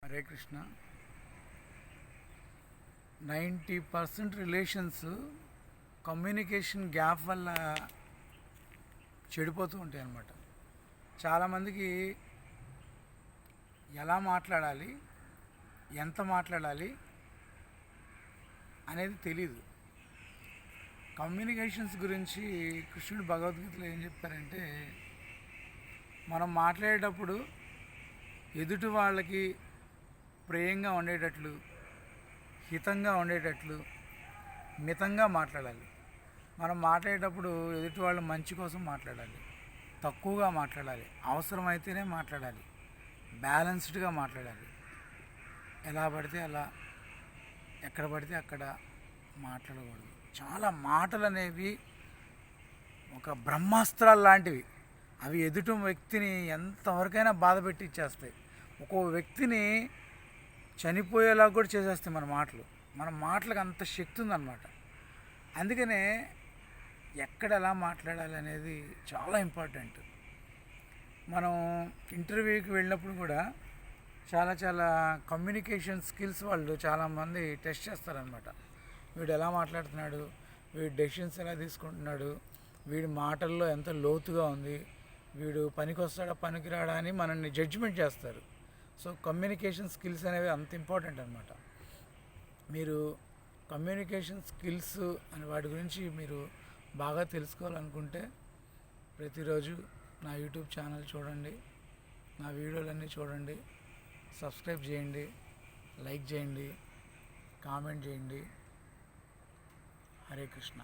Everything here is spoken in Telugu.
Hare Krishna. 90% relations communication gap వల్ల చెడిపోతూ ఉంటాయి అన్నమాట. చాలామందికి ఎలా మాట్లాడాలి, ఎంత మాట్లాడాలి అనేది తెలీదు. కమ్యూనికేషన్స్ గురించి కృష్ణుడు భగవద్గీతలో ఏం చెప్పారంటే, మనం మాట్లాడేటప్పుడు ఎదుటి వాళ్ళకి ప్రేయంగా ఉండేటట్లు, హితంగా ఉండేటట్లు, మితంగా మాట్లాడాలి. మనం మాట్లాడేటప్పుడు ఎదుటి వాళ్ళ మంచి కోసం మాట్లాడాలి, తక్కువగా మాట్లాడాలి, అవసరమైతేనే మాట్లాడాలి, బ్యాలెన్స్డ్గా మాట్లాడాలి. ఎలా పడితే అలా, ఎక్కడ పడితే అక్కడ మాట్లాడకూడదు. చాలా మాటలు అనేవి ఒక బ్రహ్మాస్త్రాలు లాంటివి. అవి ఎదుటి వ్యక్తిని ఎంతవరకైనా బాధ పెట్టి ఇచ్చేస్తాయి. ఒక్కో వ్యక్తిని చనిపోయేలా కూడా చేసేస్తాయి మన మాటలకు అంత శక్తి ఉందన్నమాట. అందుకనే ఎక్కడ ఎలా మాట్లాడాలి అనేది చాలా ఇంపార్టెంట్. మనం ఇంటర్వ్యూకి వెళ్ళినప్పుడు కూడా చాలా కమ్యూనికేషన్ స్కిల్స్ వాళ్ళు చాలామంది టెస్ట్ చేస్తారనమాట. వీడు ఎలా మాట్లాడుతున్నాడు, వీడు డెసిషన్స్ ఎలా తీసుకుంటున్నాడు, వీడి మాటల్లో ఎంత లోతుగా ఉంది, వీడు పనికి వస్తాడా పనికిరాడా అని మనల్ని జడ్జిమెంట్ చేస్తారు. సో కమ్యూనికేషన్ స్కిల్స్ అనేవి అంత ఇంపార్టెంట్ అనమాట. మీరు కమ్యూనికేషన్ స్కిల్స్ అనే వాటి గురించి మీరు బాగా తెలుసుకోవాలనుకుంటే ప్రతిరోజు నా యూట్యూబ్ ఛానల్ చూడండి, నా వీడియోలన్నీ చూడండి, సబ్స్క్రైబ్ చేయండి, లైక్ చేయండి, కామెంట్ చేయండి. హరే కృష్ణ.